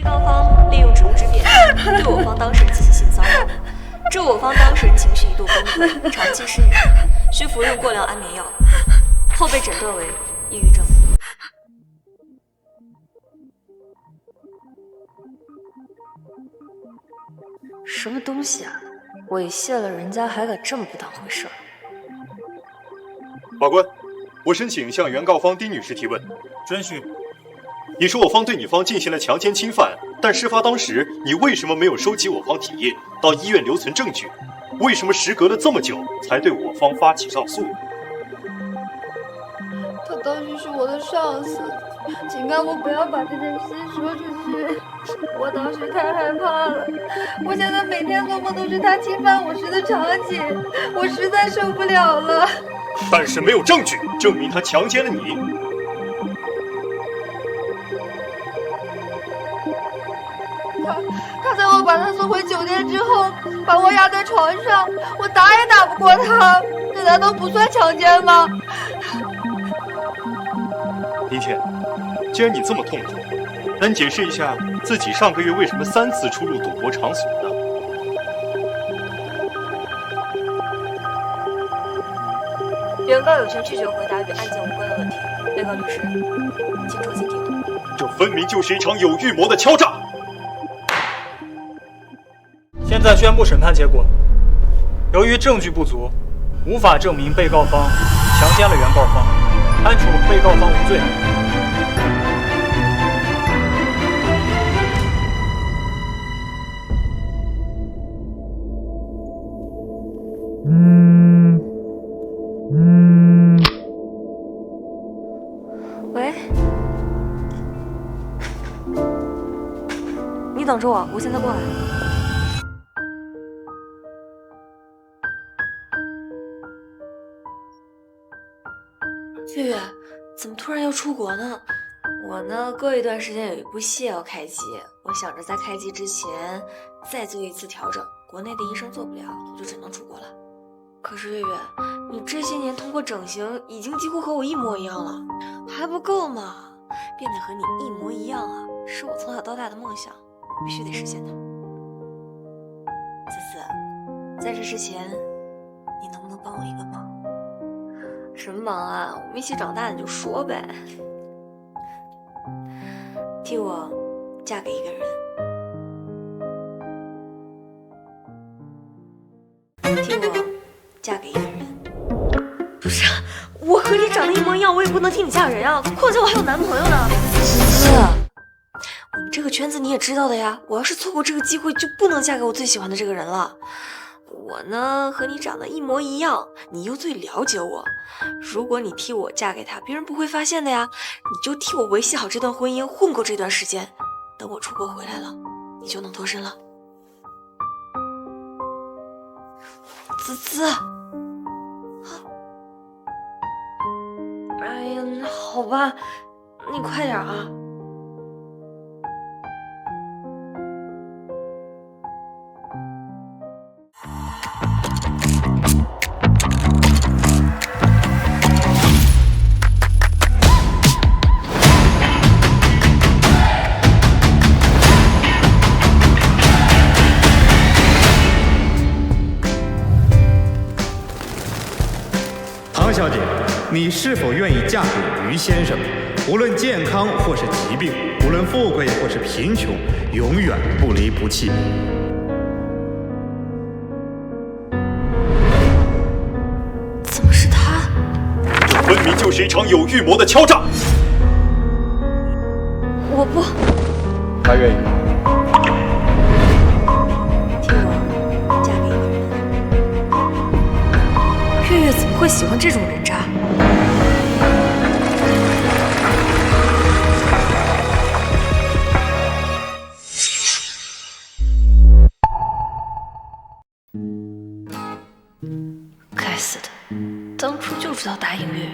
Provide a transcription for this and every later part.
告方利用职务之便，对我方当事人进行性骚扰，致我方当事人情绪一度崩溃，长期失眠，需服用过量安眠药，后被诊断为抑郁症。什么东西啊！猥亵了人家，还敢这么不当回事儿？法官，我申请向原告方丁女士提问。遵循。你说我方对你方进行了强奸侵犯，但事发当时你为什么没有收集我方体液，到医院留存证据？为什么时隔了这么久才对我方发起上诉？他当时是我的上司，请告我不要把这件事说出去。我当时太害怕了，我现在每天做梦都是他侵犯我时的场景，我实在受不了了。但是没有证据证明他强奸了你。他在我把他送回酒店之后，把我压在床上，我打也打不过他，这难道不算强奸吗？林倩，既然你这么痛苦，能解释一下自己上个月为什么3次出入赌博场所呢？原告有权拒绝回答与案件无关的问题。被告律师，请重新提问。这分明就是一场有预谋的敲诈。现在宣布审判结果。由于证据不足，无法证明被告方强奸了原告方，判处被告方无罪。喂，你等着我，我现在过来。月月，怎么突然要出国呢？我呢，过一段时间有一部戏要开机，我想着在开机之前再做一次调整，国内的医生做不了，我就只能出国了。可是月月，你这些年通过整形已经几乎和我一模一样了，还不够吗？变得和你一模一样啊，是我从小到大的梦想，必须得实现它。思思，在这之前，你能不能帮我一个忙？什么忙啊？我们一起长大，你就说呗。替我嫁给一个人。替我嫁给一个人。不是，我和你长得一模一样，我也不能替你嫁人啊！况且我还有男朋友呢。思思，我们这个圈子你也知道的呀，我要是错过这个机会，就不能嫁给我最喜欢的这个人了。我呢，和你长得一模一样，你又最了解我。如果你替我嫁给他，别人不会发现的呀。你就替我维系好这段婚姻，混过这段时间。等我出国回来了，你就能脱身了。滋滋，哎呀，那好吧，你快点啊。唐小姐，你是否愿意嫁给于先生？无论健康或是疾病，无论富贵或是贫穷，永远不离不弃。怎么是他？这分明就是一场有预谋的敲诈。我不。他愿意。替我嫁给一个人。月月怎么会喜欢这种人渣？该死的，当初就知道答应月月，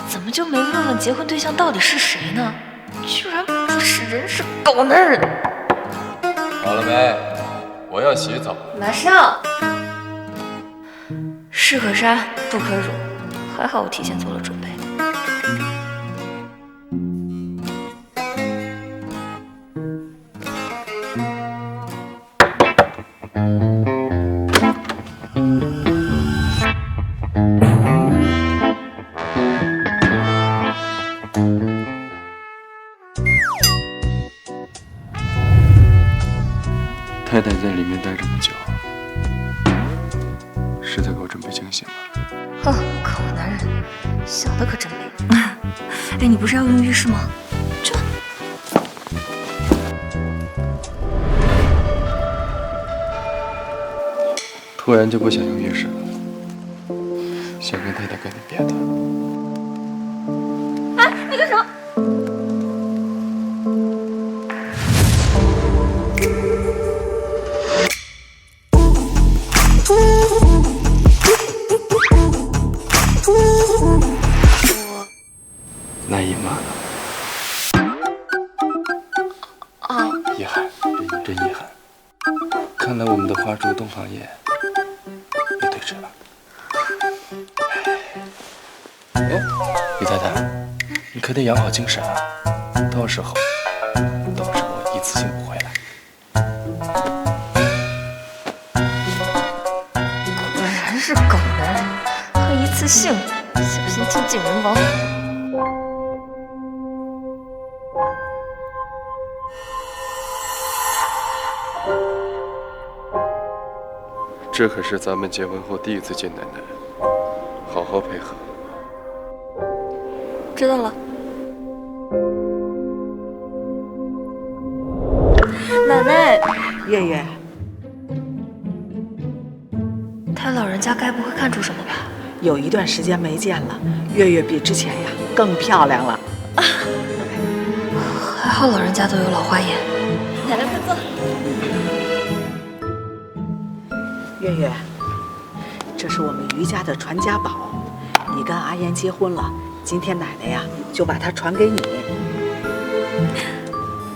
怎么就没问问结婚对象到底是谁呢？居然不是人是狗男人！好了没？我要洗澡。马上。士可杀，不可辱，还好我提前做了准备。太太在里面待这么久，是在给我准备惊喜吗？哼，可恶男人，想的可真美。哎，你不是要用浴室吗？这。突然就不想用浴室了，想跟太太干点别的。哎，你干什么？那姨妈呢？啊，遗憾，真遗憾。看来我们的花烛洞房宴也推迟了。哎，李太太，你可得养好精神啊！到时候一次性不回来。果然是狗男人，还一次性，小心精尽人亡。这可是咱们结婚后第一次见奶奶，好好配合。知道了。奶奶，月月，他老人家该不会看出什么吧？有一段时间没见了，月月比之前呀更漂亮了。还好老人家都有老花眼。奶奶快坐。月月，这是我们余家的传家宝，你跟阿言结婚了，今天奶奶呀就把它传给你。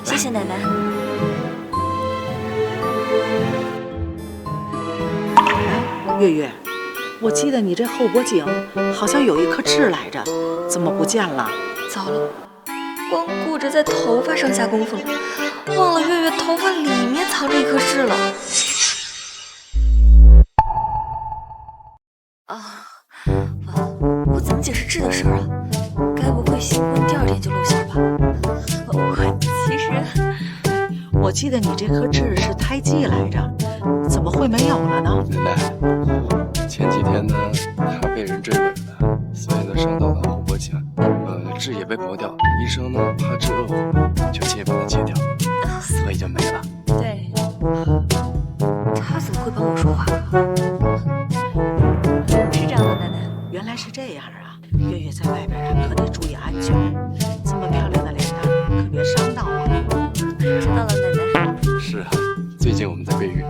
谢谢奶奶。哎，月月，我记得你这后脖颈好像有一颗痣来着，怎么不见了？糟了，光顾着在头发上下功夫了，忘了月月头发里面藏着一颗痣了。啊，完了，我怎么解释痣的事儿啊？该不会新婚第2天就露馅吧？其实，我记得你这颗痣是胎记来着，怎么会没有了呢？奶奶，前几天呢，他被人追尾了，所以呢伤到了后脖颈，痣也被磨掉。医生呢怕痣恶化，就建议把它切掉，所以就没了。对，他怎么会帮我说话？是这样的，奶奶。原来是这样啊！月月在外边啊，可得注意安全。这么漂亮的脸蛋，可别伤到啊！知道了，奶奶。是啊，最近我们在备孕。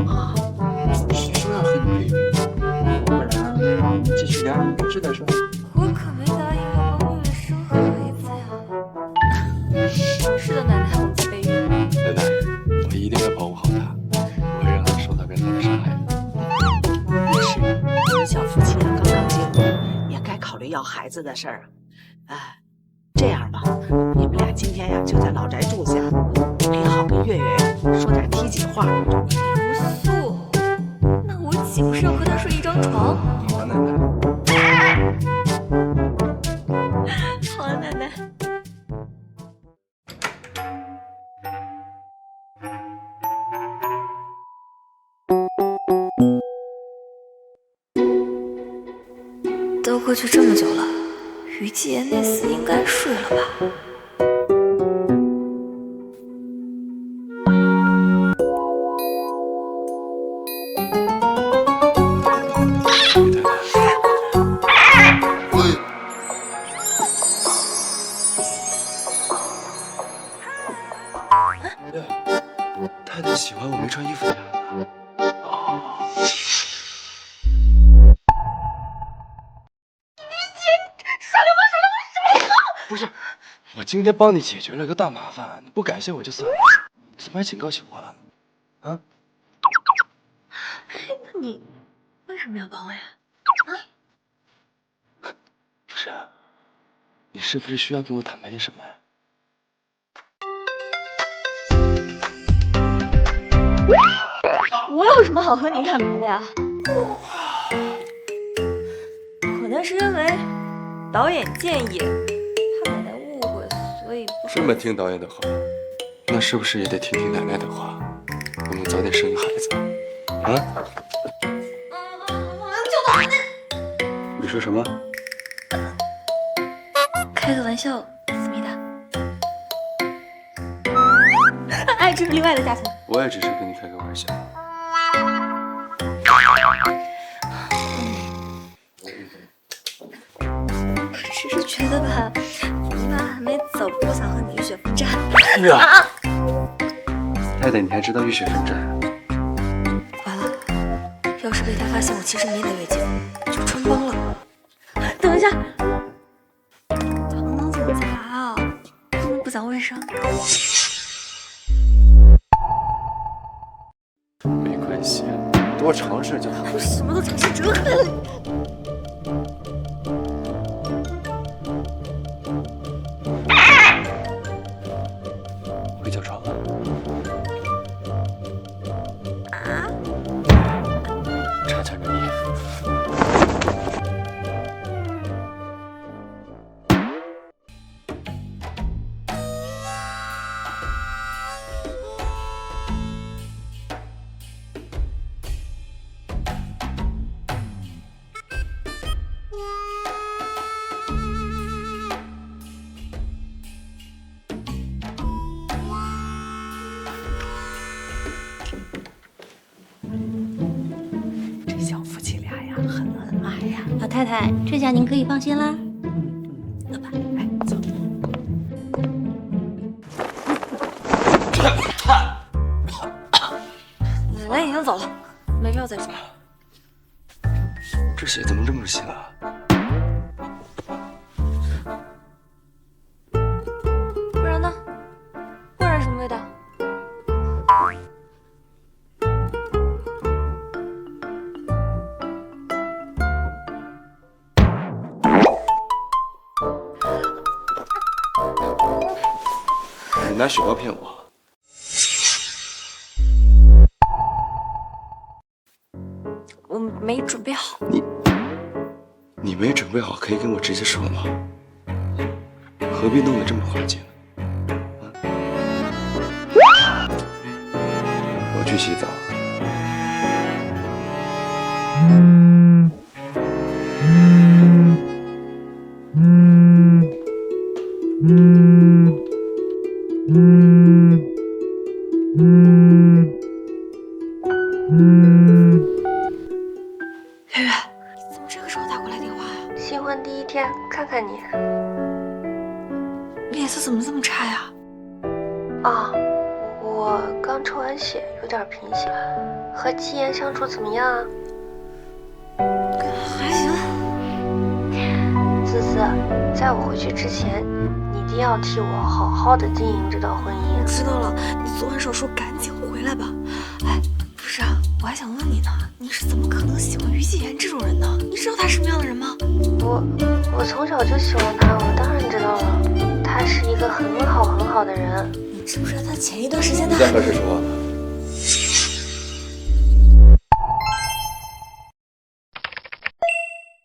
啊，谁说要和你备孕？不然继续聊你是再说。我可没答应要帮月月生孩子呀。是的，奶奶，我们在备孕。奶奶，我一定会保护好她，不会让她受到任何的伤害的。也是，你们小夫妻啊，刚刚结婚，也该考虑要孩子的事儿啊。这样吧，你们俩今天呀就在老宅住下，你好跟月月说点体己话。不素，那我岂不是要和他睡一张床？好了，奶奶。好了，奶奶。都过去这么久了，于姐那厮应该睡了吧？太太喜欢我没穿衣服的样子。不是，我今天帮你解决了个大麻烦，你不感谢我就算了，怎么还警告起我了？啊？那你为什么要帮我呀？不是，你是不是需要跟我坦白点什么呀？我有什么好和你坦白的呀？可能是因为导演建议，怕奶奶误会，所以这么听导演的话，那是不是也得听听奶奶的话？我们早点生个孩子，啊？你说什么？开个玩笑，思密达。哎，这是另外的价钱。我也只是跟你开个玩笑。只是觉得吧，姨妈还没走，不想和你浴血奋战。哎呀！太太，你还知道浴血奋战？完了，要是被他发现我其实没来月经，就穿帮了。等一下，螳螂怎么砸啊？不讲卫生。没关系，多尝试就好。我什么都尝试折开了。回脚床了。差强人意。这小夫妻俩呀，很恩爱呀。老太太，这下您可以放心啦。老板，哎，走。奶奶已经走了，没必要再说。这血怎么这么腥啊？不然呢？不然什么味道？你拿雪糕骗我？我没准备好。你没准备好可以跟我直接说吗？何必弄得这么滑稽呢？我去洗澡。月月，你怎么这个时候打过来电话呀？新婚第一天，看看你，脸色怎么这么差呀？啊，我刚抽完血，有点贫血。和季言相处怎么样啊？还行。思思，在我回去之前，你一定要替我好好的经营这段婚姻。我知道了，你做完手术赶紧回来吧。哎，不是啊，我还想问你呢，你是怎么可能喜欢于季言这种人呢？你知道他什么样的人吗？我从小就喜欢他，我当然知道了，他是一个很好的人。你知不知道他前一段时间你在和谁说话呢？